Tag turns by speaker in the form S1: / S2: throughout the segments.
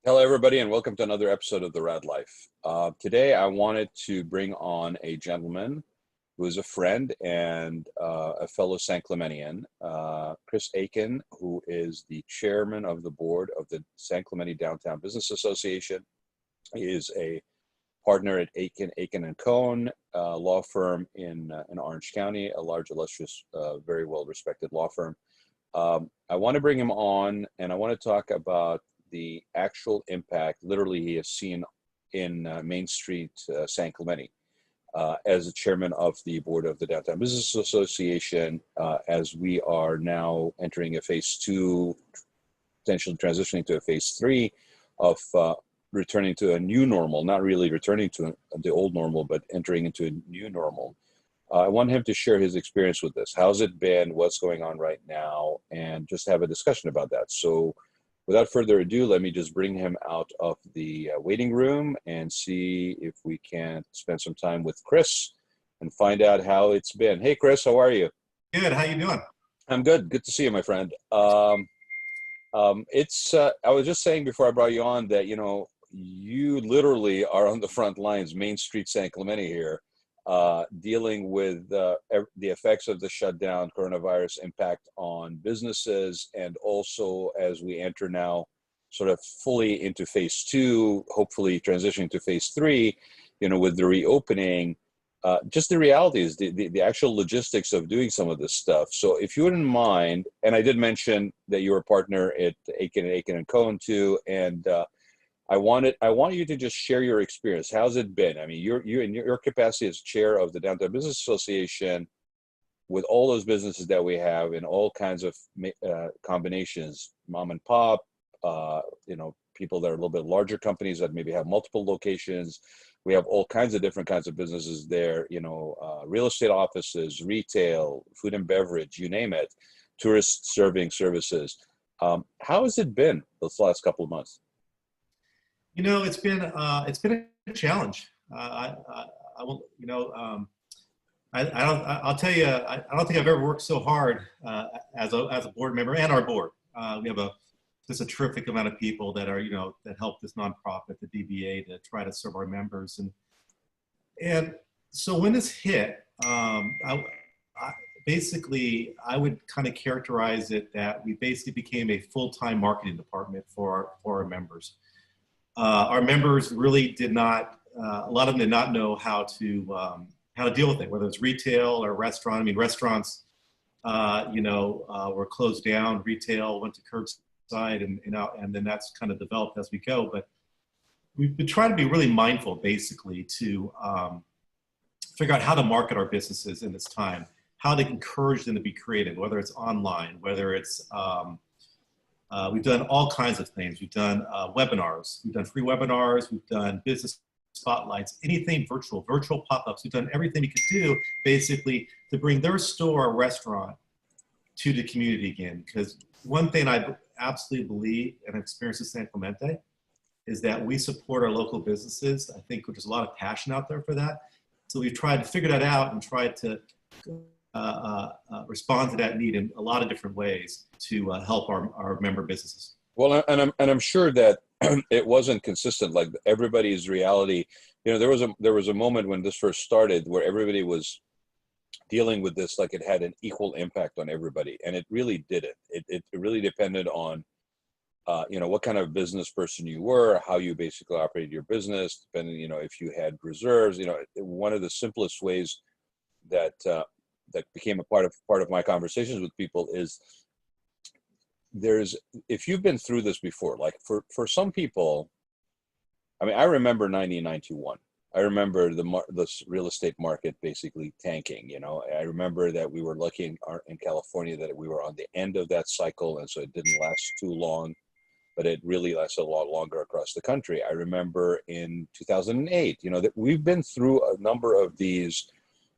S1: Hello, everybody, and welcome to another episode of the Raad Life. Today, I wanted to bring on a gentleman who is a friend and a fellow San Clementian, Chris Aitken, who is the chairman of the board of the San Clemente Downtown Business Association. He is a partner at Aitken and Cohn law firm in Orange County, a large, illustrious, very well-respected law firm. I want to bring him on, and I want to talk about the actual impact literally he has seen in Main Street, San Clemente, as the chairman of the board of the Downtown Business Association, as we are now entering a phase two, potentially transitioning to a phase three of returning to a new normal, not really returning to the old normal, but entering into a new normal. I want him to share his experience with this. How's it been? What's going on right now? And just have a discussion about that. So without further ado, let me just bring him out of the waiting room and see if we can spend some time with Chris and find out how it's been. Hey, Chris, how are you?
S2: Good. How you doing?
S1: I'm good. Good to see you, my friend. I was just saying before I brought you on that, you literally are on the front lines, Main Street, San Clemente here, dealing with the effects of the shutdown, coronavirus impact on businesses, and also as we enter now sort of fully into phase two, hopefully transitioning to phase three, with the reopening, just the realities, the actual logistics of doing some of this stuff. So if you wouldn't mind, and I did mention that you're a partner at Aitken and Cohn too, and I want you to just share your experience. How's it been? I mean, you in your capacity as chair of the Downtown Business Association, with all those businesses that we have in all kinds of combinations, mom and pop, people that are a little bit larger companies that maybe have multiple locations. We have all kinds of different kinds of businesses there, real estate offices, retail, food and beverage, you name it, tourist serving services. How has it been this last couple of months?
S2: It's been a challenge. I will, I'll tell you, I don't think I've ever worked so hard as a board member and our board. We have just a terrific amount of people that are, that help this nonprofit, the DBA, to try to serve our members. And so when this hit, basically, I would kind of characterize it that we basically became a full-time marketing department for our members. Our members really did not, a lot of them did not know how to deal with it, whether it's retail or restaurant. I mean, restaurants, were closed down, retail went to curbside, and then that's kind of developed as we go. But we've been trying to be really mindful, basically, to figure out how to market our businesses in this time, how to encourage them to be creative, whether it's online, whether it's we've done all kinds of things. We've done webinars. We've done free webinars. We've done business spotlights, anything virtual pop-ups. We've done everything we could do, basically, to bring their store or restaurant to the community again. Because one thing I absolutely believe and experience at San Clemente is that we support our local businesses. I think there's a lot of passion out there for that. So we've tried to figure that out and tried to respond to that need in a lot of different ways to help our member businesses.
S1: Well, and I'm sure that it wasn't consistent. Like everybody's reality, there was a moment when this first started where everybody was dealing with this like it had an equal impact on everybody, and it really didn't. It really depended on what kind of business person you were, how you basically operated your business, depending if you had reserves. One of the simplest ways that became a part of my conversations with people is if you've been through this before, like for some people, I mean, I remember 1991. I remember the real estate market basically tanking. I remember that we were lucky in California that we were on the end of that cycle, and so it didn't last too long, but it really lasted a lot longer across the country. I remember in 2008, that we've been through a number of these,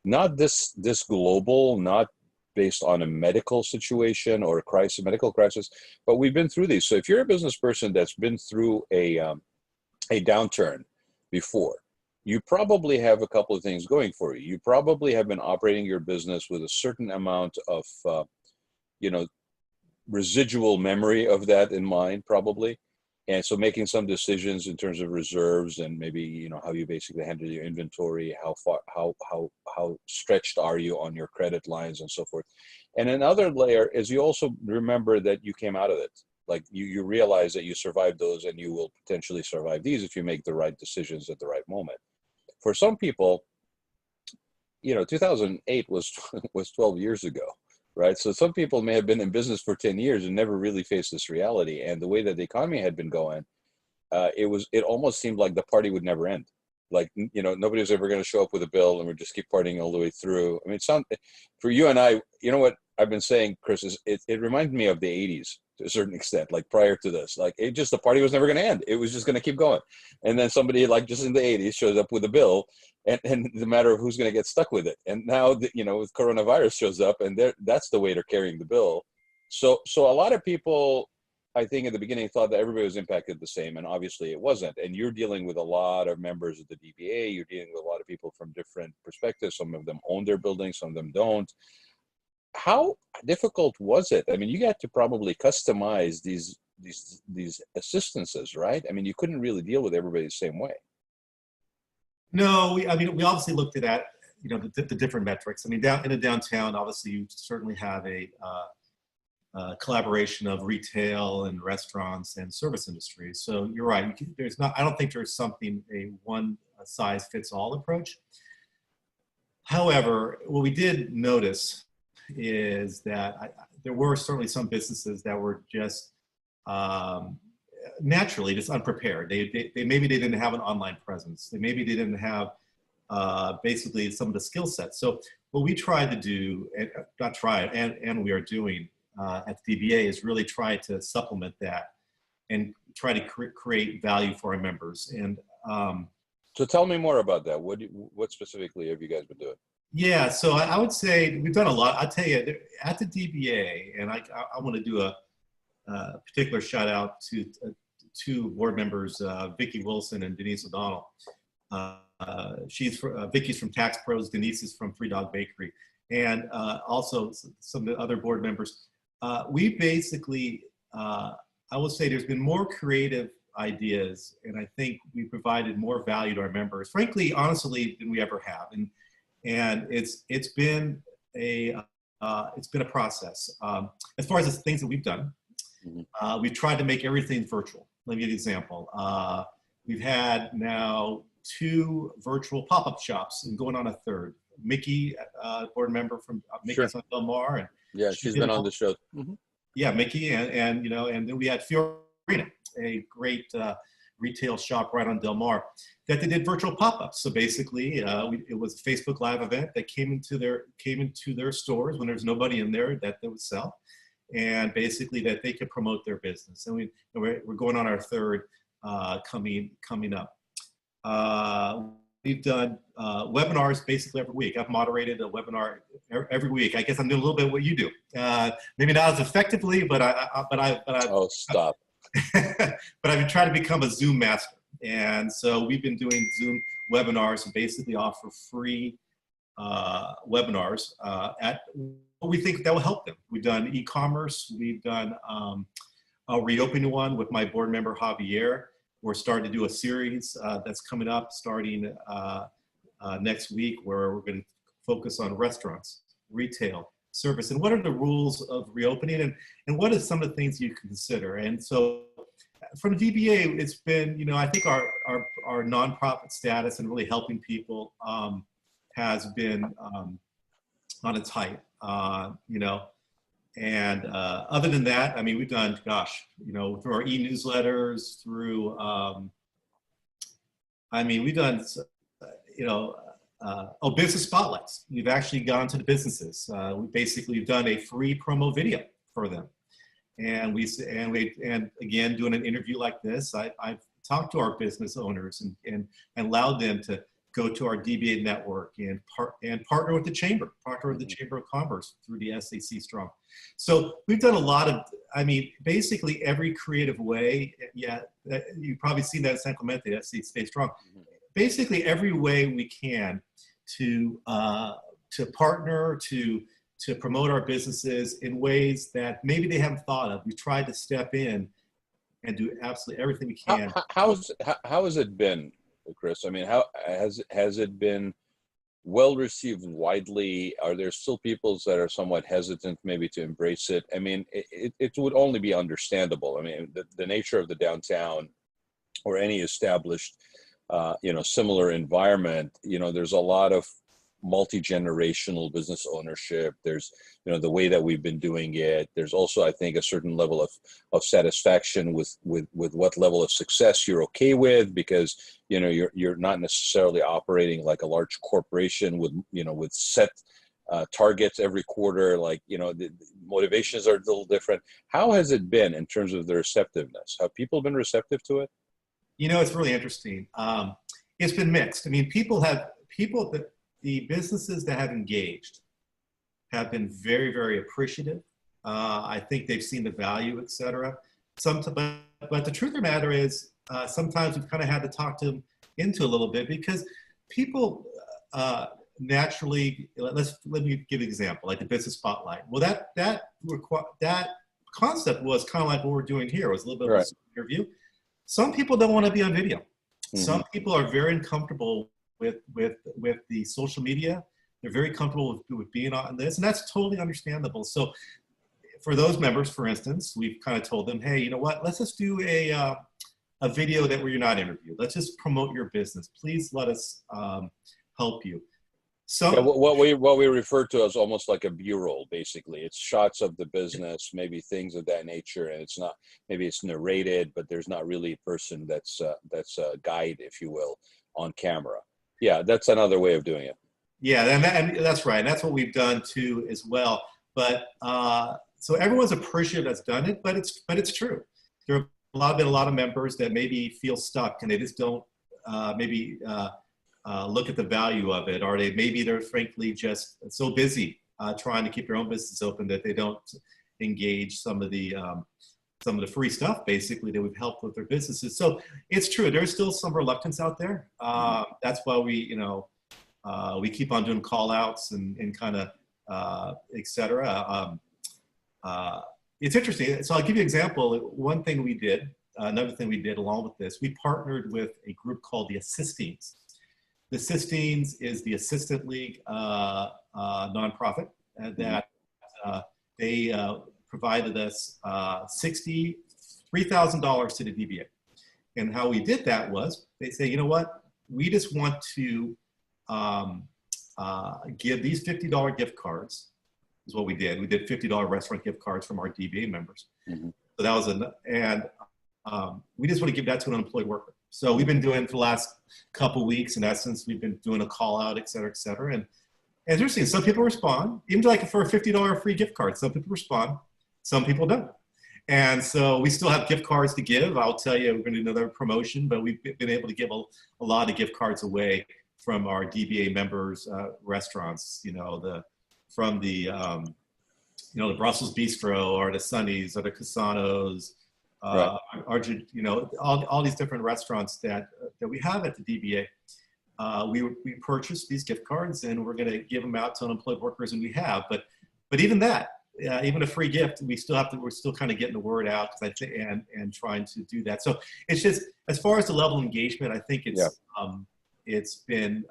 S1: not this global, not based on a medical situation or a medical crisis, but we've been through these. So if you're a business person that's been through a downturn before, you probably have a couple of things going for you. You probably have been operating your business with a certain amount of, residual memory of that in mind, probably. And so making some decisions in terms of reserves and maybe, how you basically handle your inventory, how stretched are you on your credit lines and so forth. And another layer is you also remember that you came out of it. Like you realize that you survived those and you will potentially survive these if you make the right decisions at the right moment. For some people, 2008 was 12 years ago, right? So some people may have been in business for 10 years and never really faced this reality. And the way that the economy had been going, it almost seemed like the party would never end. Like, nobody was ever going to show up with a bill and we'd just keep partying all the way through. I mean, for you and I, what I've been saying, Chris, is it reminded me of the 80s to a certain extent, like prior to this. Like, the party was never going to end. It was just going to keep going. And then somebody, like just in the 80s, shows up with a bill, and the matter of who's going to get stuck with it. And now, with coronavirus shows up, and that's the way they're carrying the bill. So a lot of people, I think at the beginning, thought that everybody was impacted the same, and obviously it wasn't. And you're dealing with a lot of members of the DBA. You're dealing with a lot of people from different perspectives. Some of them own their buildings, some of them don't. How difficult was it? I mean, you got to probably customize these assistances, right? I mean, you couldn't really deal with everybody the same way.
S2: No, we obviously looked at that, the different metrics. I mean, down in a downtown, obviously you certainly have a collaboration of retail and restaurants and service industries. So you're right. I don't think there's a one size fits all approach. However, what we did notice is that there were certainly some businesses that were just naturally just unprepared. They maybe they didn't have an online presence. Maybe they didn't have basically some of the skill sets. So what we tried to do, and we are doing at the DBA, is really try to supplement that and try to create value for our members. And
S1: so tell me more about that. What specifically have you guys been doing?
S2: Yeah, so I would say we've done a lot. I'll tell you, at the DBA, and I want to do a particular shout out to two board members, Vicki Wilson and Denise O'Donnell. Vicki's from Tax Pros, Denise is from Three Dog Bakery, and also some of the other board members. We basically, I will say there's been more creative ideas, and I think we provided more value to our members, frankly, honestly, than we ever have. And it's been a process. As far as the things that we've done, we've tried to make everything virtual. Let me give you an example. We've had now 2 virtual pop-up shops and going on a 3rd. Mickey, board member from Mickey's on Del Mar, and
S1: yeah, she's been on the show.
S2: Yeah, Mickey, and then we had Fiorina, a great retail shop right on Del Mar, that they did virtual pop-ups. So basically, it was a Facebook Live event that came into their stores when there's nobody in there that they would sell, and basically that they could promote their business. And we're going on our 3rd coming up. We've done webinars basically every week. I've moderated a webinar every week. I guess I'm doing a little bit of what you do. Maybe not as effectively, but I.
S1: Oh, stop.
S2: But I've been trying to become a Zoom master. And so we've been doing Zoom webinars and basically offer free webinars at what we think that will help them. We've done e-commerce. We've done a reopening one with my board member, Javier. We're starting to do a series that's coming up starting next week, where we're going to focus on restaurants, retail, service, and what are the rules of reopening, and what are some of the things you can consider. And so from the DBA, it's been, I think our nonprofit status and really helping people has been on its height, And other than that, I mean, we've done, through our e-newsletters, through, we've done, business spotlights. We've actually gone to the businesses. We've done a free promo video for them. And again, doing an interview like this, I've talked to our business owners and allowed them to go to our DBA network and partner with the Chamber of Commerce through the SAC Strong. So we've done a lot of, basically every creative way. Yeah, you've probably seen that at San Clemente, SAC Stay Strong. Basically every way we can to partner, to promote our businesses in ways that maybe they haven't thought of. We tried to step in and do absolutely everything we
S1: How,
S2: can.
S1: how has it been, Chris? I mean, how has it been well received widely? Are there still people that are somewhat hesitant maybe to embrace it? I mean, it would only be understandable. I mean, the nature of the downtown or any established, similar environment, there's a lot of multi-generational business ownership. There's, the way that we've been doing it. There's also, I think, a certain level of satisfaction with what level of success you're okay with, because, you're not necessarily operating like a large corporation with set targets every quarter. Like, the motivations are a little different. How has it been in terms of the receptiveness? Have people been receptive to it?
S2: It's really interesting. It's been mixed. I mean, the businesses that have engaged have been very, very appreciative. I think they've seen the value, et cetera. But the truth of the matter is, sometimes we've kind of had to talk them into a little bit, because people naturally, let me give an example, like the business spotlight. Well, that concept was kind of like what we're doing here. It was a little bit of an interview. Some people don't want to be on video. Mm-hmm. Some people are very uncomfortable with the social media. They're very comfortable with being on this, and that's totally understandable. So for those members, for instance, we've kind of told them, hey, you know what, let's just do a video where you're not interviewed. Let's just promote your business. Please let us help you. So
S1: what we refer to as almost like a B-roll, basically. It's shots of the business, maybe things of that nature, and maybe it's narrated, but there's not really a person that's a guide, if you will, on camera. Yeah, that's another way of doing it.
S2: Yeah, and that's right. And that's what we've done too as well. But so everyone's appreciative that's done it, but it's true. There are a lot of members that maybe feel stuck, and they just don't look at the value of it, or they're frankly just so busy trying to keep their own business open that they don't engage some of the free stuff basically that we've helped with their businesses. So it's true, there's still some reluctance out there. That's why we keep on doing call outs and kind of et cetera. It's interesting. So I'll give you an example. One thing we did, another thing we did along with this, we partnered with a group called the Assistines. The Assistines is the Assistant League nonprofit that they provided us $63,000 to the DBA. And how we did that was, they say, you know what, we just want to give these $50 gift cards, is what we did. We did $50 restaurant gift cards from our DBA members. Mm-hmm. So that was we just want to give that to an unemployed worker. So we've been doing for the last couple weeks, in essence, we've been doing a call out, et cetera, et cetera. And it's interesting, some people respond, even like for a $50 free gift card, some people respond, some people don't. And so we still have gift cards to give. I'll tell you, we're going to do another promotion, but we've been able to give a lot of gift cards away from our DBA members' restaurants, from the Brussels Bistro or the Sunny's or the Casanos, right. All these different restaurants that we have at the DBA. We purchased these gift cards, and we're going to give them out to unemployed workers, and we have. But even that, even a free gift, we're still kind of getting the word out, because I think and trying to do that. So it's just, as far as the level of engagement, I think it's been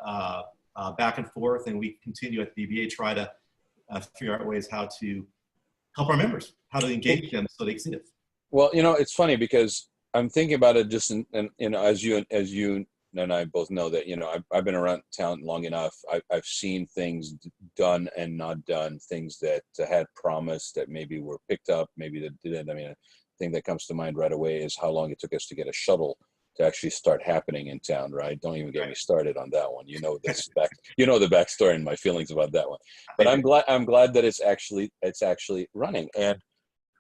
S2: back and forth, and we continue at the DBA try to figure out ways how to help our members, how to engage them so they see it.
S1: Well, it's funny, because I'm thinking about it just as you and I both know that, I've been around town long enough. I've seen things done and not done, things that had promised that maybe were picked up, maybe that didn't. I mean, a thing that comes to mind right away is how long it took us to get a shuttle to actually start happening in town, right? Don't even get me started on that one. The backstory and my feelings about that one. But I'm glad that it's actually running. And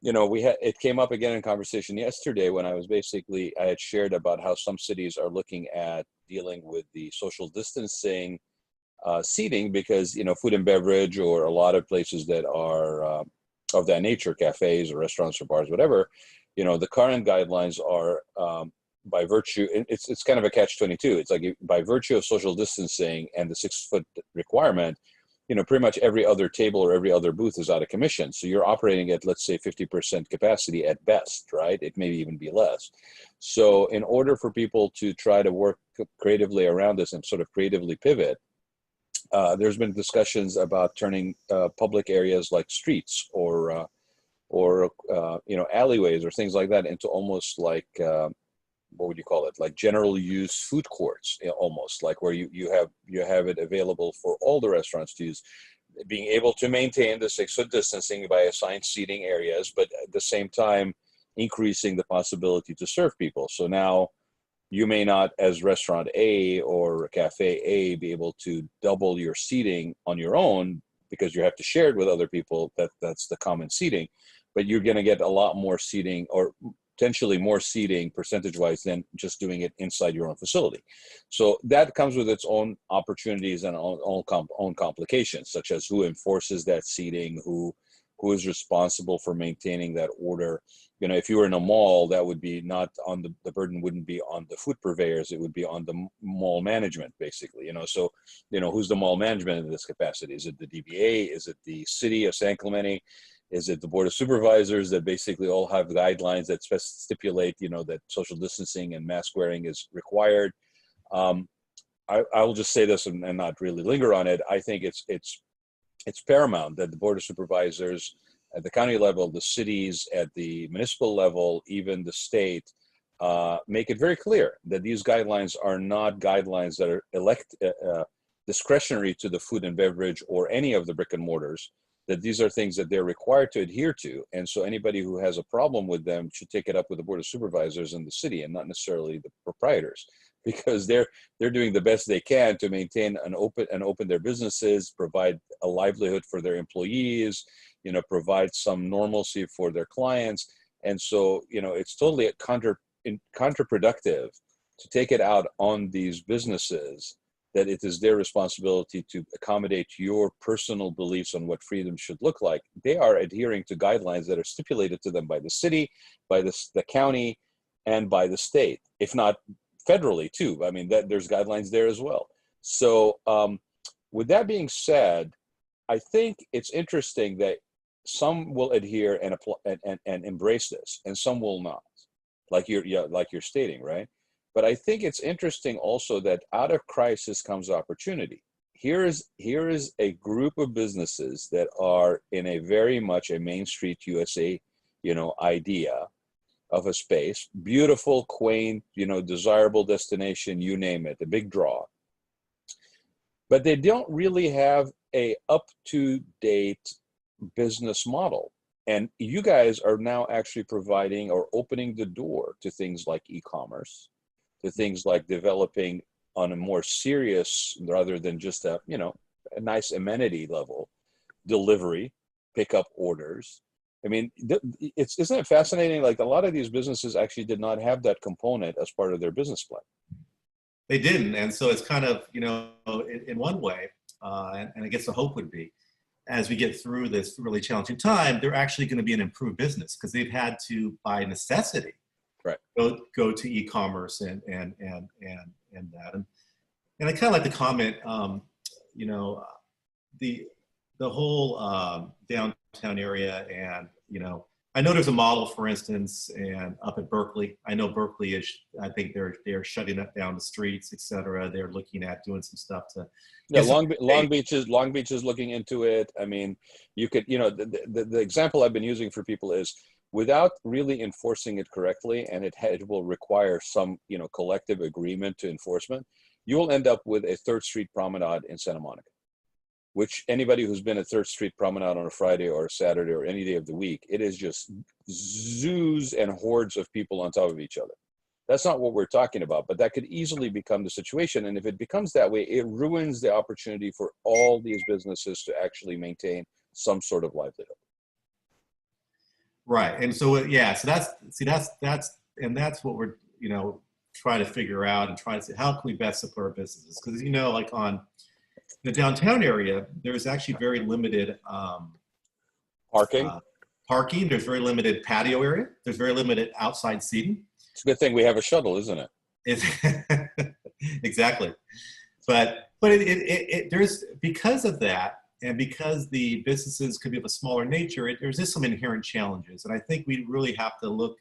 S1: it came up again in conversation yesterday when I had shared about how some cities are looking at dealing with the social distancing seating, because food and beverage, or a lot of places that are of that nature, cafes or restaurants or bars, whatever, the current guidelines are by virtue, it's kind of a catch-22. It's like, by virtue of social distancing and the 6-foot requirement, pretty much every other table or every other booth is out of commission. So you're operating at, let's say, 50% capacity at best, right? It may even be less. So in order for people to try to work creatively around this and sort of creatively pivot, there's been discussions about turning public areas like streets or alleyways or things like that into almost like what would you call it? Like general use food courts, almost like where you have it available for all the restaurants to use, being able to maintain the 6-foot distancing by assigned seating areas, but at the same time increasing the possibility to serve people. So now you may not, as restaurant A or cafe A, be able to double your seating on your own because you have to share it with other people. That's the common seating, but you're going to get a lot more seating, or potentially more seating percentage-wise, than just doing it inside your own facility. So that comes with its own opportunities and own complications, such as who enforces that seating, who is responsible for maintaining that order. If you were in a mall, that would be not on the burden wouldn't be on the food purveyors, it would be on the mall management, basically. So, who's the mall management in this capacity? Is it the DBA? Is it the city of San Clemente? Is it the board of supervisors that basically all have guidelines that stipulate, that social distancing and mask wearing is required? I will just say this and not really linger on it. I think it's paramount that the board of supervisors at the county level, the cities at the municipal level, even the state, make it very clear that these guidelines are not guidelines that are discretionary to the food and beverage or any of the brick and mortars, that these are things that they're required to adhere to. And so anybody who has a problem with them should take it up with the board of supervisors in the city and not necessarily the proprietors, because they're doing the best they can to maintain and open their businesses, provide a livelihood for their employees, provide some normalcy for their clients. And so, it's totally counterproductive to take it out on these businesses, that it is their responsibility to accommodate your personal beliefs on what freedom should look like. They are adhering to guidelines that are stipulated to them by the city, by the county, and by the state, if not federally too. I mean, there's guidelines there as well. So with that being said, I think it's interesting that some will adhere and apply and embrace this, and some will not, like you're stating, right? But I think it's interesting also that out of crisis comes opportunity. Here is a group of businesses that are in a very much a Main Street USA, idea of a space, beautiful, quaint, desirable destination, you name it, a big draw. But they don't really have a up-to-date business model. And you guys are now actually providing or opening the door to things like e-commerce, to things like developing on a more serious, rather than just a nice amenity level, delivery, pickup orders. I mean, isn't it fascinating? Like, a lot of these businesses actually did not have that component as part of their business plan.
S2: They didn't, and so it's kind of, in one way, and I guess the hope would be, as we get through this really challenging time, they're actually going to be an improved business, because they've had to, by necessity,
S1: right,
S2: go to e-commerce and that. And I kind of like the comment, the whole downtown area, and I know there's a model, for instance, and up at Berkeley. I know Berkeley is, I think they're shutting down the streets, et cetera. They're looking at doing some stuff to.
S1: Yeah, Long Beach is looking into it. I mean, you could, the example I've been using for people is, without really enforcing it correctly, and it will require some, collective agreement to enforcement, you will end up with a 3rd Street Promenade in Santa Monica, which anybody who's been at 3rd Street Promenade on a Friday or a Saturday or any day of the week, it is just zoos and hordes of people on top of each other. That's not what we're talking about, but that could easily become the situation. And if it becomes that way, it ruins the opportunity for all these businesses to actually maintain some sort of livelihood.
S2: Right. And so, so that's what we're, trying to figure out, and trying to see how can we best support our businesses. Because, like on the downtown area, there's actually very limited
S1: parking.
S2: There's very limited patio area. There's very limited outside seating.
S1: It's a good thing we have a shuttle, isn't it?
S2: Exactly. But there's, because of that, and because the businesses could be of a smaller nature, there's just some inherent challenges. And I think we really have to look,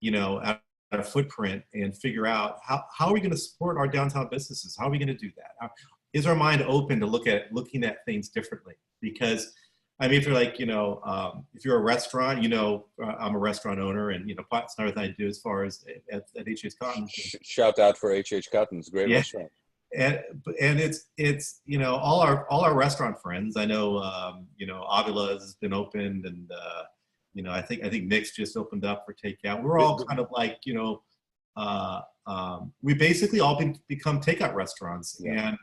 S2: at our footprint and figure out how are we going to support our downtown businesses? How are we going to do that? Is our mind open to looking at things differently? Because I mean, if you're like, if you're a restaurant, I'm a restaurant owner, and it's not everything I do as far as at H.H. Cotton.
S1: Shout out for H.H. Cotton's great restaurant.
S2: And it's all our restaurant friends. I know Avila's has been opened, and I think Nick's just opened up for takeout. We're all kind of like we basically all become takeout restaurants. Yeah. And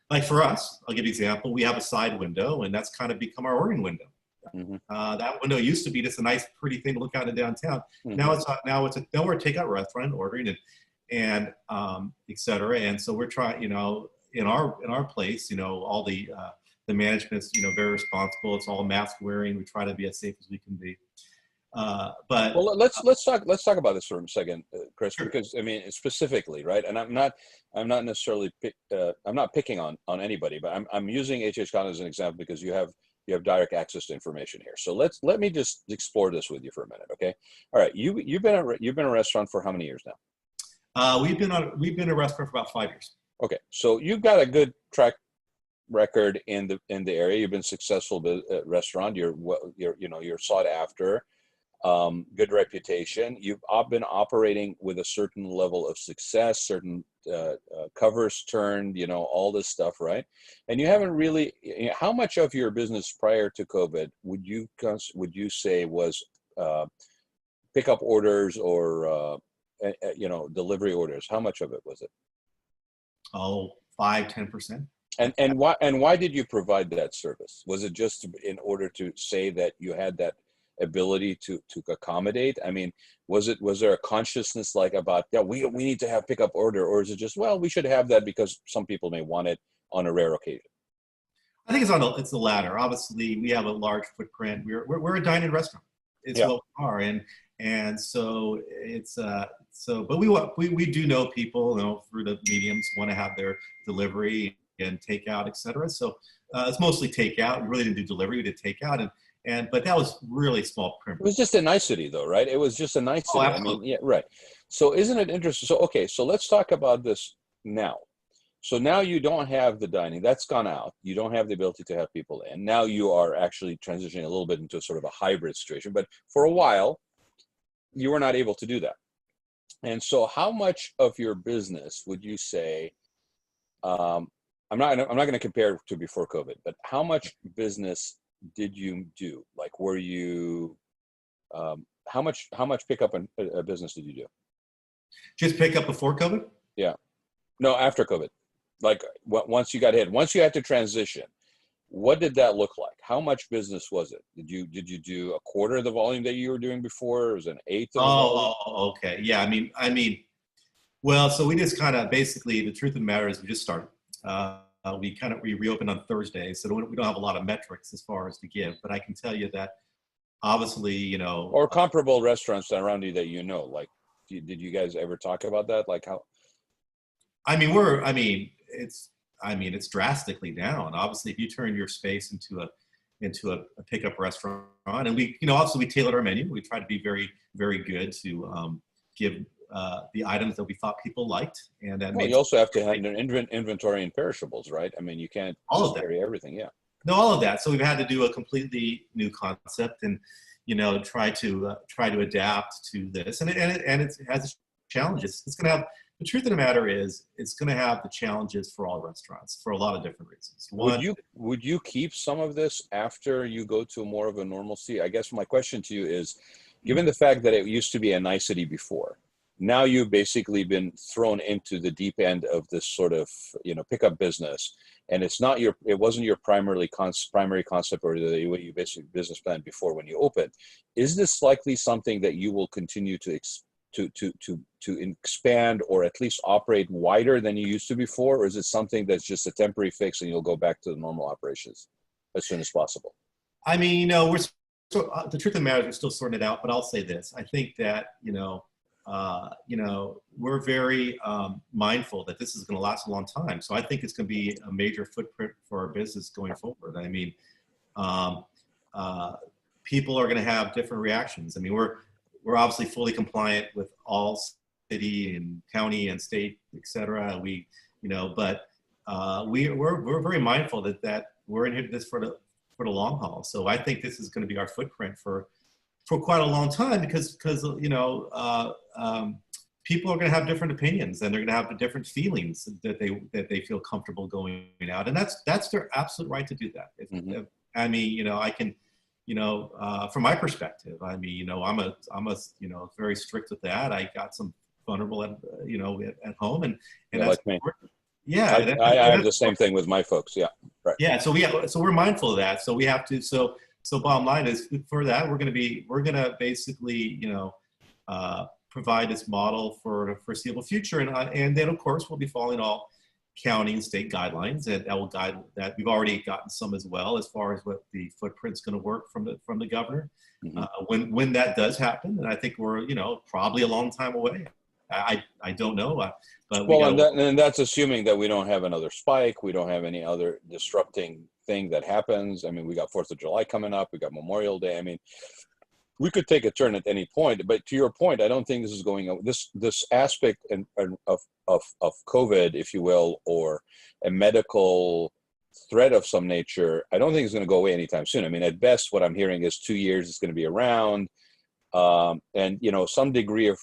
S2: like for us, I'll give you an example. We have a side window, and that's kind of become our ordering window. Mm-hmm. That window used to be just a nice, pretty thing to look out in downtown. Mm-hmm. Now we're a takeout restaurant, ordering and et cetera. And so we're trying, in our place, all the management's, very responsible. It's all mask wearing. We try to be as safe as we can be. But
S1: let's talk about this for a second, Chris,
S2: sure.
S1: Because I mean specifically, right? And I'm not necessarily I'm not picking on anybody, but I'm using H.H. Cotton as an example because you have direct access to information here. So let me just explore this with you for a minute, okay? All right, you've been a restaurant for how many years now?
S2: We've been a restaurant for about 5 years.
S1: Okay, so you've got a good track record in the area. You've been successful restaurant. You're sought after. Good reputation. You've been operating with a certain level of success, certain covers turned, all this stuff, right? And you haven't really. How much of your business prior to COVID would you say was pickup orders or delivery orders? How much of it was it?
S2: 5-10%.
S1: And why did you provide that service? Was it just in order to say that you had that ability to accommodate? I mean, was there a consciousness about we need to have pickup order, or is it just we should have that because some people may want it on a rare occasion?
S2: I think it's the latter. Obviously, we have a large footprint. We're a dine-in restaurant. It's what we are, and so it's but we do know people through the mediums want to have their delivery and takeout, etc. So it's mostly takeout. We really didn't do delivery. We did takeout, but that was really small print.
S1: It was just a nicety, though, right? It was just a nicety.
S2: Oh, absolutely.
S1: I mean, yeah, right. So isn't it interesting? So okay, so let's talk about this now. So now you don't have the dining. That's gone out. You don't have the ability to have people in. Now you are actually transitioning a little bit into a sort of a hybrid situation. But for a while, you were not able to do that. And so how much of your business would you say, I'm not going to compare to before COVID, but how much business did you do? Like, were you, how much pickup and business did you do?
S2: Just pick up before COVID?
S1: Yeah. No, after COVID. Like once you got hit, once you had to transition, what did that look like? How much business was it? Did you do a quarter of the volume that you were doing before? Or was it an eighth of the volume?
S2: Oh, okay. Yeah. I mean, well, so we just kind of basically, the truth of the matter is we just started. We reopened on Thursday, so we don't have a lot of metrics as far as to give, but I can tell you that obviously,
S1: or comparable restaurants around you that like, did you guys ever talk about that? Like how?
S2: It's drastically down. Obviously, if you turn your space into a pickup restaurant, and we, obviously we tailored our menu. We tried to be very, very good to give the items that we thought people liked, and that
S1: you also have to have an inventory and perishables, right? I mean, you can't carry everything. Yeah.
S2: No, all of that. So we've had to do a completely new concept, and try to adapt to this, and it has challenges. It's going to have. The truth of the matter is, it's going to have the challenges for all restaurants for a lot of different reasons.
S1: Would you keep some of this after you go to more of a normalcy? I guess my question to you is, given the fact that it used to be a nicety before, now you've basically been thrown into the deep end of this sort of pickup business, and it wasn't your primary concept or the way you basically business plan before when you opened. Is this likely something that you will continue to expand or at least operate wider than you used to before, or is it something that's just a temporary fix and you'll go back to the normal operations as soon as possible?
S2: I mean, the truth of the matter is we're still sorting it out, but I'll say this. I think that, we're very mindful that this is going to last a long time. So I think it's going to be a major footprint for our business going forward. I mean, people are going to have different reactions. I mean, we're obviously fully compliant with all city and county and state, et cetera. But we're very mindful that we're in here this for the long haul. So I think this is going to be our footprint for quite a long time because people are going to have different opinions and they're going to have different feelings that they feel comfortable going out, and that's their absolute right to do that. I mean, I can, from my perspective, I mean, I'm very strict with that. I got some vulnerable at home, and that's
S1: like me.
S2: Yeah,
S1: I have the same thing with my folks. Yeah, right.
S2: Yeah, so we're mindful of that. So we have to. So bottom line is for that we're going to basically provide this model for the foreseeable future, and then of course we'll be following all county and state guidelines, and that will guide that. We've already gotten some as well as far as what the footprint's going to work from the governor. When that does happen, and I think we're probably a long time away. I don't know, but
S1: and that's assuming that we don't have another spike, we don't have any other disrupting thing that happens. I mean, we got 4th of July coming up, we got Memorial Day. I mean, we could take a turn at any point. But to your point, I don't think this is going. This aspect of COVID, if you will, or a medical threat of some nature, I don't think it's going to go away anytime soon. I mean, at best, what I'm hearing is 2 years it's going to be around, and some degree of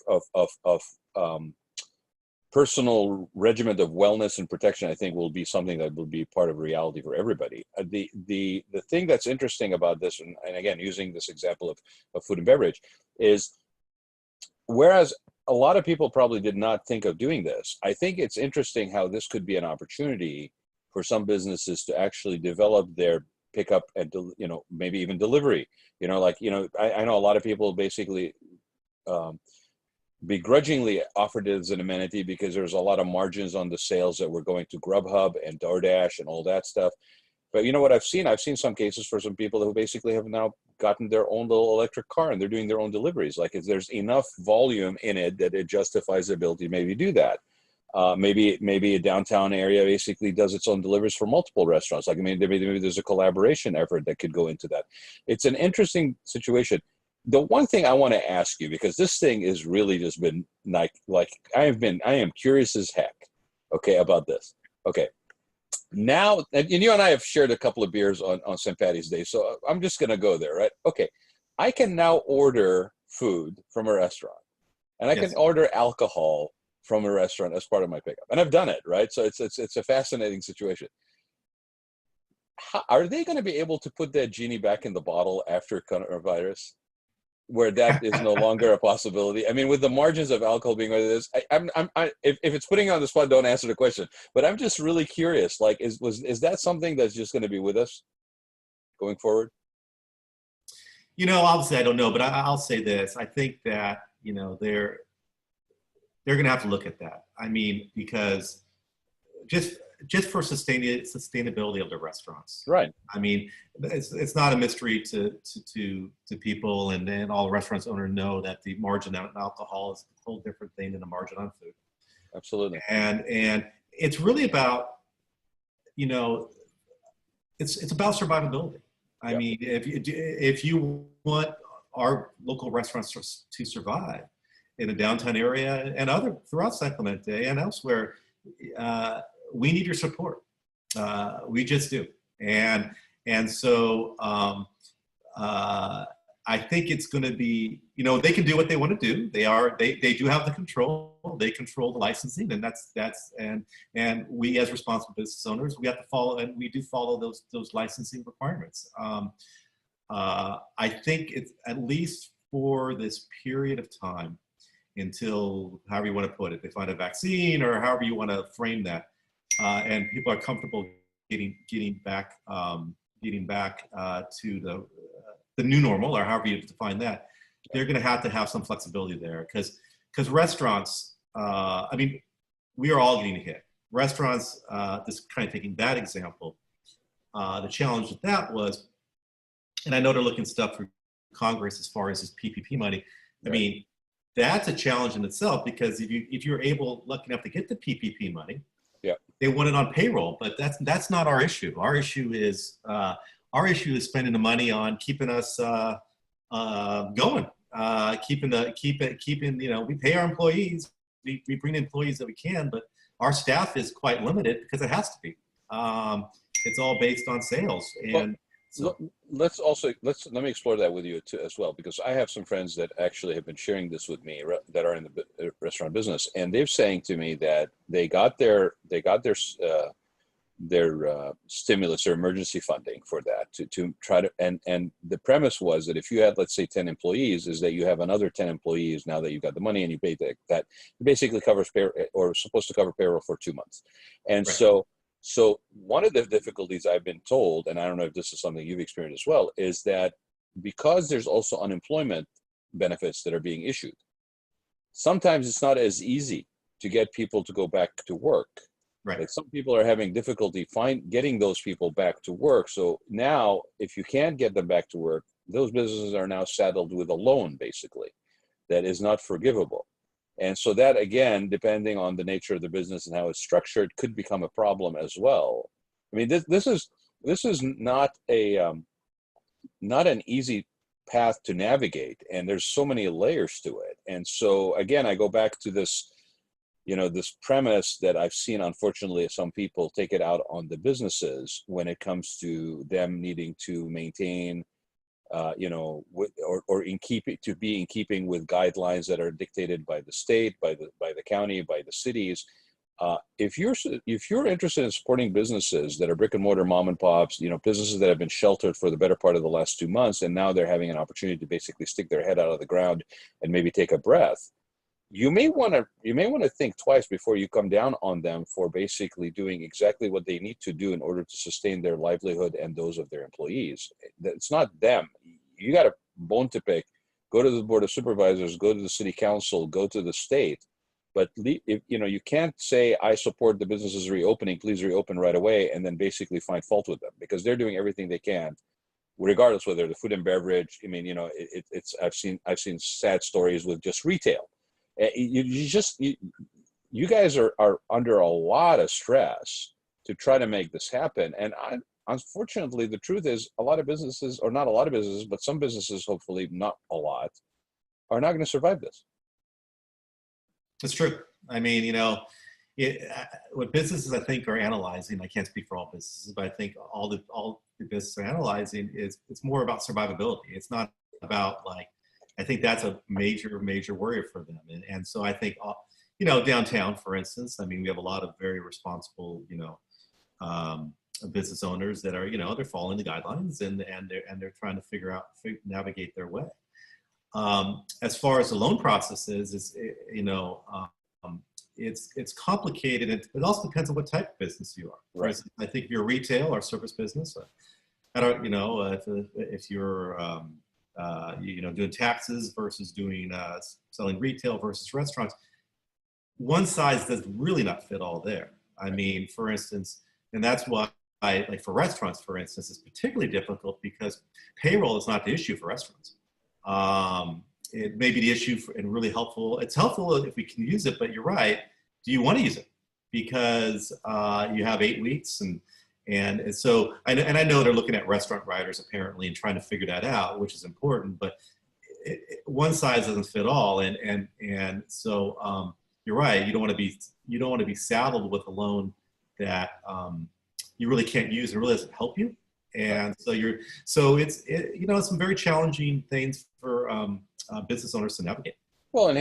S1: personal regimen of wellness and protection, I think, will be something that will be part of reality for everybody. The thing that's interesting about this, and again, using this example of food and beverage, is whereas a lot of people probably did not think of doing this, I think it's interesting how this could be an opportunity for some businesses to actually develop their pickup and maybe even delivery. I know a lot of people basically begrudgingly offered it as an amenity because there's a lot of margins on the sales that were going to Grubhub and DoorDash and all that stuff. But you know what I've seen? I've seen some cases for some people who basically have now gotten their own little electric car and they're doing their own deliveries. Like, if there's enough volume in it that it justifies the ability to maybe do that. Maybe a downtown area basically does its own deliveries for multiple restaurants. Like, I mean, maybe there's a collaboration effort that could go into that. It's an interesting situation. The one thing I want to ask you, because this thing has really just been like I am curious as heck, okay, about this. Okay. Now, and you and I have shared a couple of beers on St. Patty's Day, so I'm just going to go there, right? Okay. I can now order food from a restaurant, and I can order alcohol from a restaurant as part of my pickup. And I've done it, right? So it's a fascinating situation. Are they going to be able to put that genie back in the bottle after coronavirus, where that is no longer a possibility? I mean, with the margins of alcohol being what it is, if it's putting you on the spot, don't answer the question. But I'm just really curious. Like, is that something that's just going to be with us going forward?
S2: Obviously, I don't know, but I'll say this. I think that they're going to have to look at that. I mean, because just for sustainability of the restaurants,
S1: right?
S2: I mean, it's not a mystery to people, and then all restaurants owners know that the margin on alcohol is a whole different thing than the margin on food.
S1: Absolutely.
S2: And it's really about it's about survivability. I mean, if you want our local restaurants to survive in the downtown area and throughout San Clemente and elsewhere, we need your support. We just do. And so I think it's going to be, they can do what they want to do. They do have the control. They control the licensing, and we as responsible business owners, we have to follow, and we do follow those licensing requirements. I think it's at least for this period of time until, however you want to put it, they find a vaccine or however you want to frame that, and people are comfortable getting back to the new normal, or however you define that. They're going to have some flexibility there, because restaurants, I mean, we are all getting hit. Restaurants, just kind of taking that example, the challenge with that was, and I know they're looking stuff for Congress as far as this PPP money. I mean, that's a challenge in itself, because if you're lucky enough to get the PPP money,
S1: Yeah.
S2: they want it on payroll, but that's not our issue. Our issue is spending the money on keeping us going, keeping. We pay our employees, we bring in employees that we can, but our staff is quite limited because it has to be. It's all based on sales,
S1: Well,
S2: and so
S1: let me explore that with you too, as well, because I have some friends that actually have been sharing this with me that are in the restaurant business, and they're saying to me that they got their stimulus or emergency funding for that to try to, and the premise was that if you had, let's say, 10 employees, is that you have another 10 employees now that you got the money, and you pay that basically covers or supposed to cover payroll for 2 months. And
S2: right.
S1: so one of the difficulties I've been told, and I don't know if this is something you've experienced as well, is that because there's also unemployment benefits that are being issued, sometimes it's not as easy to get people to go back to work.
S2: Right.
S1: Like, some people are having difficulty getting those people back to work. So now, if you can't get them back to work, those businesses are now saddled with a loan, basically, that is not forgivable. And so that, again, depending on the nature of the business and how it's structured, could become a problem as well. I mean, this is not not an easy path to navigate, and there's so many layers to it. And so, again, I go back to this, this premise that I've seen, unfortunately, some people take it out on the businesses when it comes to them needing to maintain, or be in keeping with guidelines that are dictated by the state, by the county, by the cities. If you're interested in supporting businesses that are brick and mortar mom and pops, businesses that have been sheltered for the better part of the last 2 months, and now they're having an opportunity to basically stick their head out of the ground and maybe take a breath, you may want to think twice before you come down on them for basically doing exactly what they need to do in order to sustain their livelihood and those of their employees. It's not them. You got a bone to pick. Go to the board of supervisors, go to the city council, go to the state. But you can't say, I support the businesses reopening, please reopen right away, and then basically find fault with them, because they're doing everything they can, regardless whether the food and beverage. I mean, I've seen sad stories with just retail. You guys are under a lot of stress to try to make this happen. And unfortunately, the truth is, a lot of businesses, or not a lot of businesses, but some businesses, hopefully not a lot, are not going to survive this.
S2: It's true. I mean, what businesses, I think, are analyzing, I can't speak for all businesses, but I think all the businesses are analyzing is it's more about survivability. It's not about, I think that's a major, major worry for them. And so I think, downtown, for instance, I mean, we have a lot of very responsible, business owners that are, they're following the guidelines, and they're trying to navigate their way. As far as the loan process is, it's complicated. It also depends on what type of business you are.
S1: Right.
S2: For instance, I think if you're retail or service business, I don't, if you're, doing taxes versus doing selling retail versus restaurants, one size does really not fit all there. I mean, for instance, and that's why, for restaurants, for instance, it's particularly difficult because payroll is not the issue for restaurants. It may be the issue and really helpful. It's helpful if we can use it, but you're right. Do you want to use it? Because you have 8 weeks, and so I know they're looking at restaurant riders apparently and trying to figure that out, which is important. But one size doesn't fit all, and so you're right. You don't want to be saddled with a loan that you really can't use and really doesn't help you. And so it's some very challenging things for business owners to navigate.
S1: Well, and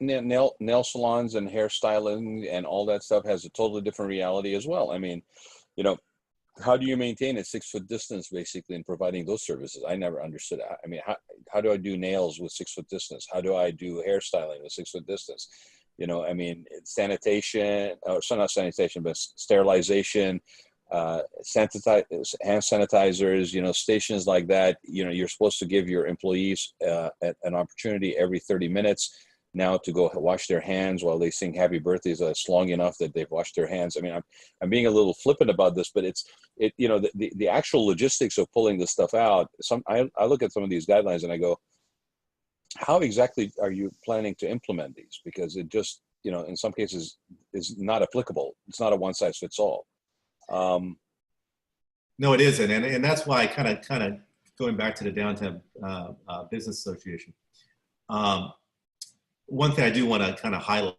S1: nail salons and hairstyling and all that stuff has a totally different reality as well. I mean, how do you maintain a 6-foot distance basically in providing those services? I never understood. I mean, how do I do nails with 6-foot distance? How do I do hairstyling with 6-foot distance? I mean, sanitation, or not sanitation, but sterilization, hand sanitizers, stations like that. You're supposed to give your employees an opportunity every 30 minutes now to go wash their hands while they sing happy birthdays. It's long enough that they've washed their hands. I mean, I'm being a little flippant about this, but the actual logistics of pulling this stuff out. I look at some of these guidelines and I go, how exactly are you planning to implement these? Because it just, in some cases is not applicable. It's not a one size fits all.
S2: No, it isn't, and that's why kind of going back to the Downtown Business Association. One thing I do want to kind of highlight,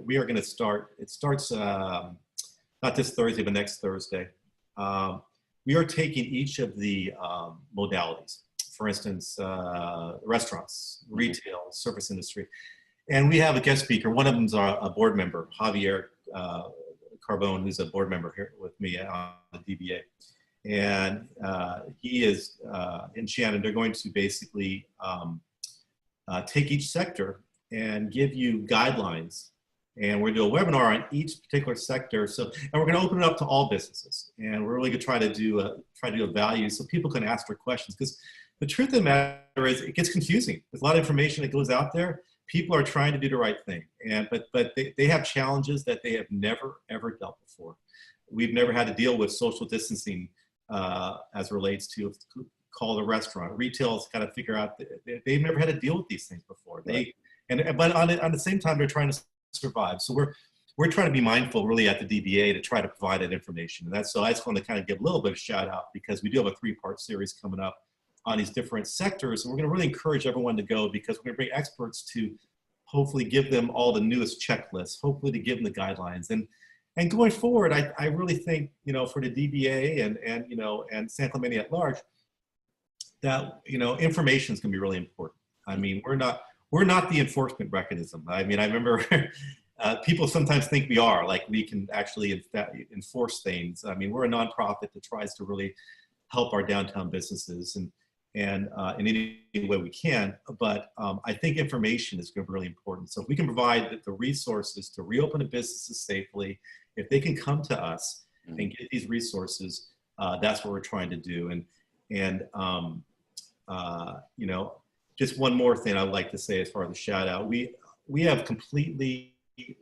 S2: we are going to start. It starts not this Thursday, but next Thursday. We are taking each of the modalities. For instance, restaurants, retail, service industry, and we have a guest speaker. One of them is a board member, Javier Carbone, who's a board member here with me on the DBA. And he is in Shannon. They're going to basically take each sector and give you guidelines. And we're going to do a webinar on each particular sector. So, and we're going to open it up to all businesses. And we're really going to try to do a value so people can ask their questions. Because the truth of the matter is, it gets confusing. There's a lot of information that goes out there. People are trying to do the right thing, but they have challenges that they have never ever dealt before. We've never had to deal with social distancing as relates to call a restaurant. Retail's got to figure out they've never had to deal with these things before. But on the same time, they're trying to survive. So we're trying to be mindful, really, at the DBA to try to provide that information. And so I just want to kind of give a little bit of a shout out because we do have a 3-part series coming up on these different sectors. And we're going to really encourage everyone to go because we're going to bring experts to hopefully give them all the newest checklists, hopefully to give them the guidelines. And going forward, I really think, for the DBA and San Clemente at large, that, information is going to be really important. I mean, we're not the enforcement mechanism. I mean, I remember people sometimes think we are, like we can actually enforce things. I mean, we're a nonprofit that tries to really help our downtown businesses and in any way we can. But I think information is going to be really important. So if we can provide the resources to reopen the businesses safely, if they can come to us and get these resources, that's what we're trying to do. And just one more thing I'd like to say as far as the shout out, we have completely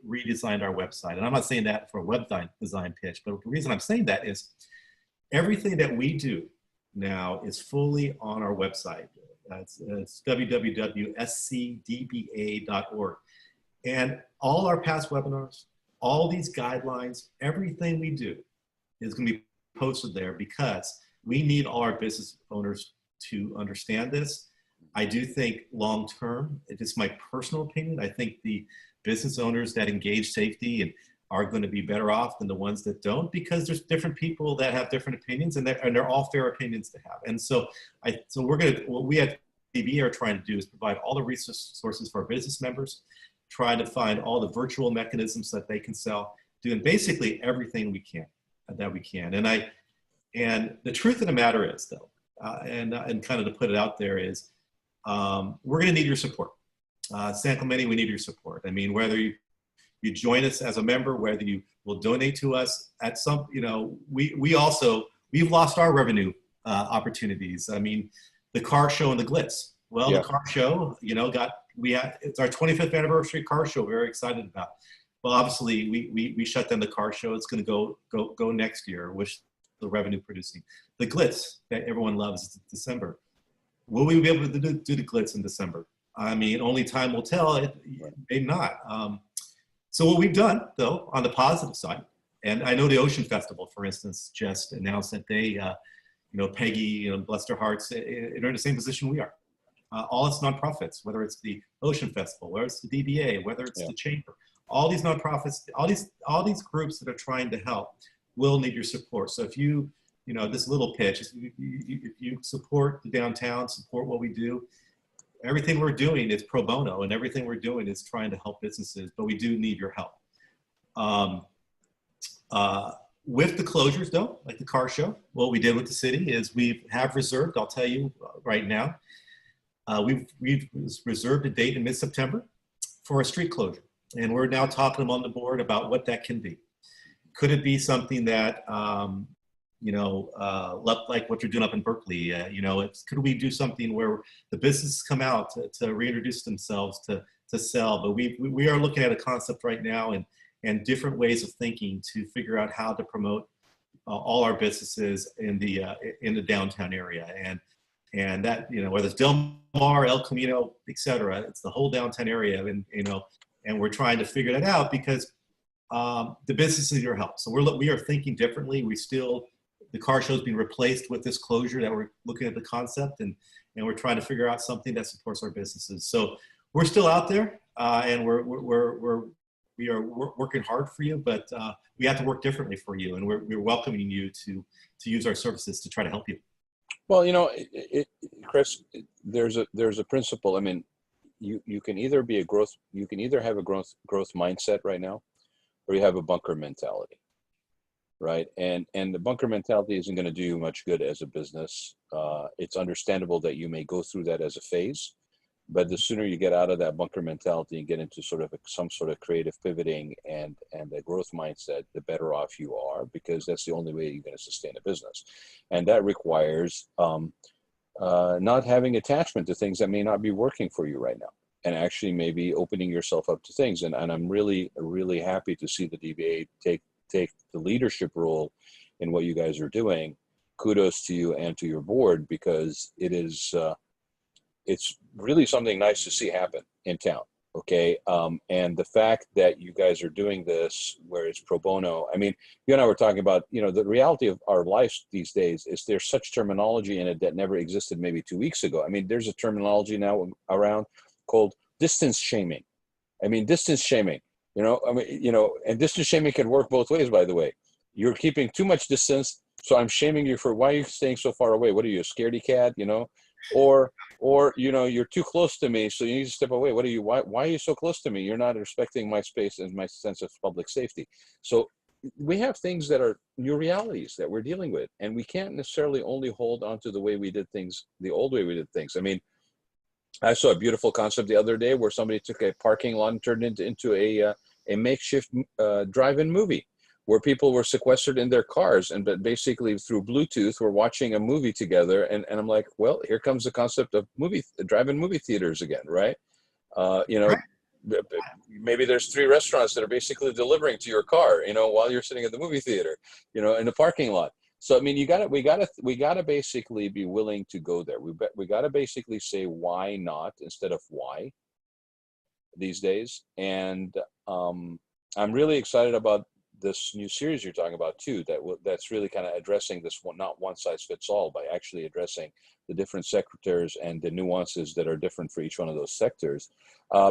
S2: redesigned our website. And I'm not saying that for a web design pitch, but the reason I'm saying that is everything that we do now is fully on our website. It's www.scdba.org. And all our past webinars, all these guidelines, everything we do is going to be posted there because we need all our business owners to understand this. I do think long term, it's just my personal opinion, I think the business owners that engage safety and are going to be better off than the ones that don't, because there's different people that have different opinions, and they're all fair opinions to have. And so what we at DB are trying to do is provide all the resources for our business members, try to find all the virtual mechanisms that they can sell, doing basically everything we can. And the truth of the matter is, though, and kind of to put it out there is, we're going to need your support. San Clemente, we need your support. I mean, whether you join us as a member, whether you will donate to us at some, we've lost our revenue opportunities. I mean, the car show and the Glitz. Well, yeah. The car show, it's our 25th anniversary car show. We're very excited about. Well, obviously we shut down the car show. It's going to go next year, which the revenue producing. The Glitz that everyone loves is December. Will we be able to do the Glitz in December? I mean, only time will tell. Maybe not. So what we've done, though, on the positive side, and I know the Ocean Festival, for instance, just announced that they, Peggy, bless their hearts, they're in the same position we are. All its nonprofits, whether it's the Ocean Festival, whether it's the DBA, whether it's the Chamber, all these nonprofits, all these groups that are trying to help will need your support. So if you, this little pitch, if you support the downtown, support what we do, everything we're doing is pro bono, and everything we're doing is trying to help businesses, but we do need your help. With the closures, though, like the car show, what we did with the city is we have reserved, I'll tell you right now, we've reserved a date in mid-September for a street closure. And we're now talking on the board about what that can be. Could it be something that, like what you're doing up in Berkeley, could we do something where the businesses come out to reintroduce themselves to sell? But we are looking at a concept right now and different ways of thinking to figure out how to promote all our businesses in the downtown area. And that, whether it's Del Mar, El Camino, et cetera, it's the whole downtown area. And, and we're trying to figure that out because the businesses need our help. So we are thinking differently. The car show is being replaced with this closure that we're looking at the concept, and we're trying to figure out something that supports our businesses. So we're still out there, and we are working hard for you, but we have to work differently for you, and we're welcoming you to use our services to try to help you.
S1: Well, Chris, there's a principle. I mean, you can either have a growth mindset right now, or you have a bunker mentality, right? And the bunker mentality isn't going to do you much good as a business. It's understandable that you may go through that as a phase, but the sooner you get out of that bunker mentality and get into some sort of creative pivoting and a growth mindset, the better off you are, because that's the only way you're going to sustain a business. And that requires not having attachment to things that may not be working for you right now, and actually maybe opening yourself up to things. And I'm really, really happy to see the DBA take the leadership role in what you guys are doing. Kudos to you and to your board, because it's really something nice to see happen in town. Okay. And the fact that you guys are doing this where it's pro bono, I mean, you and I were talking about, the reality of our lives these days is there's such terminology in it that never existed maybe 2 weeks ago. I mean, there's a terminology now around called distance shaming. I mean, distance shaming, and distance shaming can work both ways, by the way. You're keeping too much distance, so I'm shaming you for why are you staying so far away? What are you, a scaredy cat, Or you're too close to me, so you need to step away. Why are you so close to me? You're not respecting my space and my sense of public safety. So we have things that are new realities that we're dealing with, and we can't necessarily only hold on to the way we did things, the old way we did things. I mean, I saw a beautiful concept the other day where somebody took a parking lot and turned it into a makeshift drive-in movie, where people were sequestered in their cars and but basically through Bluetooth were watching a movie together. And I'm like, well, here comes the concept of drive-in movie theaters again, right? Right. Maybe there's 3 restaurants that are basically delivering to your car, while you're sitting at the movie theater, in the parking lot. So, I mean, we gotta basically be willing to go there. We gotta basically say why not instead of why these days. And I'm really excited about this new series you're talking about too, that's really kind of addressing this one, not one size fits all, by actually addressing the different sectors and the nuances that are different for each one of those sectors.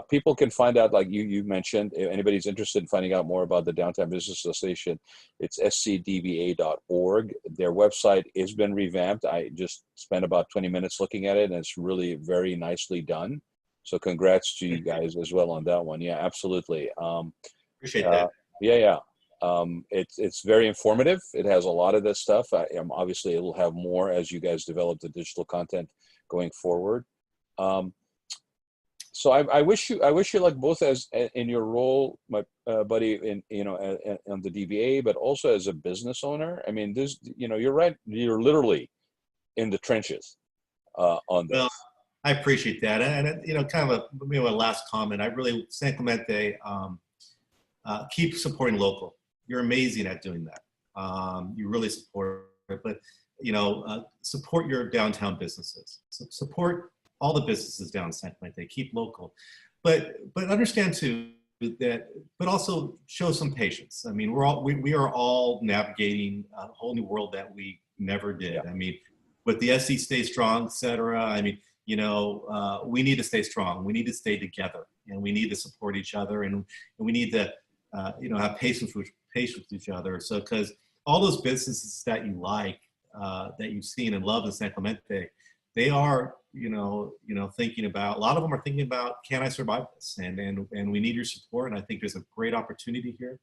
S1: People can find out, like you mentioned, if anybody's interested in finding out more about the Downtown Business Association, it's scdba.org. Their website has been revamped. I just spent about 20 minutes looking at it, and it's really very nicely done. So congrats to you guys as well on that one. Yeah, absolutely.
S2: Appreciate that.
S1: Yeah. It's very informative. It has a lot of this stuff. Obviously, it'll have more as you guys develop the digital content going forward. So I wish you luck both as in your role, my buddy, on the DBA, but also as a business owner. I mean, you're right. You're literally in the trenches on this.
S2: Well, I appreciate that, and kind of a last comment. San Clemente, keep supporting local. You're amazing at doing that. You really support it, but support your downtown businesses. Support all the businesses down in San Clemente. Keep local, but understand too that. But also show some patience. I mean, we are all navigating a whole new world that we never did. Yeah. I mean, with the SC Stay Strong, et cetera. I mean, we need to stay strong. We need to stay together, and we need to support each other, and we need to have patience with each other. So, because all those businesses that you like, that you've seen and love in San Clemente, they are, thinking about, a lot of them are thinking about, can I survive this? And we need your support. And I think there's a great opportunity here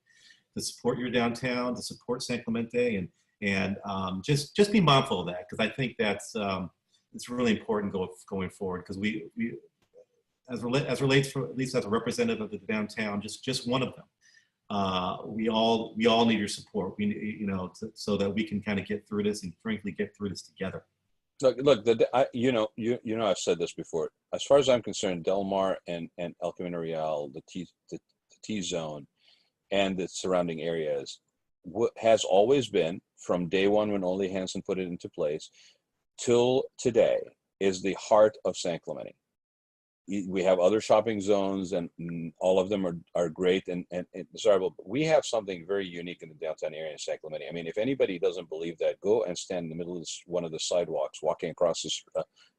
S2: to support your downtown, to support San Clemente, and just be mindful of that, because I think that's it's really important going forward, because we as relates to, at least as a representative of the downtown, just one of them. We all need your support. We, so that we can kind of get through this, and frankly, get through this together.
S1: Look, I've said this before. As far as I'm concerned, Del Mar and El Camino Real, the T zone, and the surrounding areas, has always been, from day one when Ole Hansen put it into place till today, is the heart of San Clemente. We have other shopping zones, and all of them are great and desirable. But we have something very unique in the downtown area in San Clemente. I mean, if anybody doesn't believe that, go and stand in the middle of one of the sidewalks, walking across this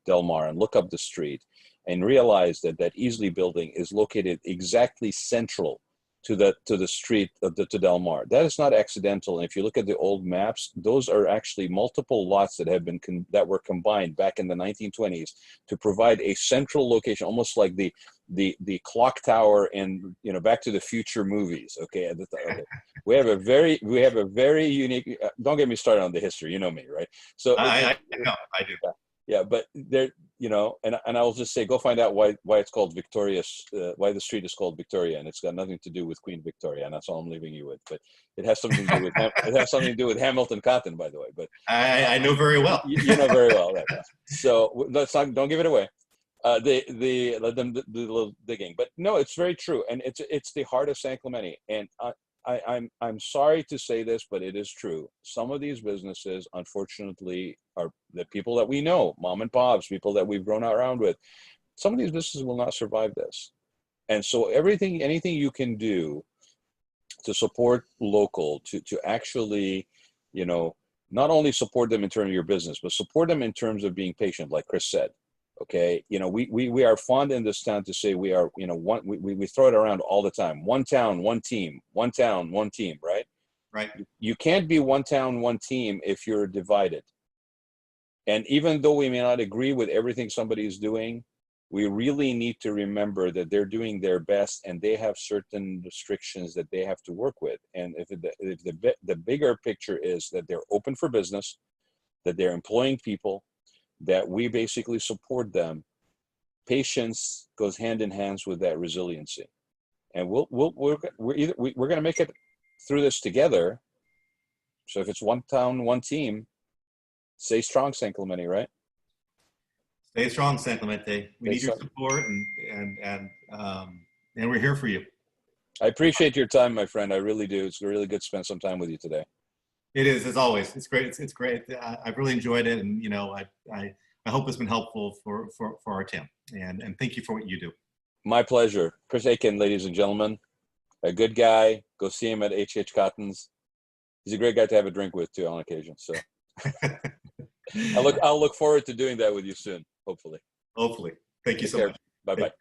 S1: Del Mar, and look up the street, and realize that that Easley building is located exactly central to the street of to Del Mar. That is not accidental. And if you look at the old maps, those are actually multiple lots that have been that were combined back in the 1920s to provide a central location, almost like the clock tower in, you know, Back to the Future movies. Okay, okay. we have a very unique. Don't get me started on the history. You know me, right? So
S2: I know, I do.
S1: Yeah, but there, you know, and I will just say, go find out why it's called Victoria's, why the street is called Victoria, and it's got nothing to do with Queen Victoria, and that's all I'm leaving you with. But it has something to do with it has something to do with Hamilton Cotton, by the way. But
S2: I know very well.
S1: You know very well, right? So let's not, don't give it away. Let them do a little digging. But no, it's very true, and it's the heart of San Clemente, and I'm sorry to say this, but it is true. Some of these businesses, unfortunately, are the people that we know, mom and pops, people that we've grown around with. Some of these businesses will not survive this. And so anything you can do to support local, to actually, you know, not only support them in terms of your business, but support them in terms of being patient, like Chris said. Okay, you know, we are fond in this town to say we are, you know, we throw it around all the time. One town, one team. One town, one team. Right.
S2: Right.
S1: You can't be one town, one team if you're divided. And even though we may not agree with everything somebody is doing, we really need to remember that they're doing their best, and they have certain restrictions that they have to work with. And if the bigger picture is that they're open for business, that they're employing people, that we basically support them, patience goes hand in hand with that resiliency. And we're going to make it through this together. So if it's one town, one team, stay strong, San Clemente, right?
S2: Stay strong, San Clemente. We need your support, and we're here for you.
S1: I appreciate your time, my friend. I really do. It's really good to spend some time with you today.
S2: It is, as always. It's great. It's great. I've really enjoyed it, and you know, I hope it's been helpful for our team. And thank you for what you do.
S1: My pleasure. Chris Aitken, ladies and gentlemen, a good guy. Go see him at H.H. Cotton's. He's a great guy to have a drink with too on occasion. So I'll look forward to doing that with you soon, hopefully.
S2: Hopefully. Thank you so much.
S1: Bye-bye.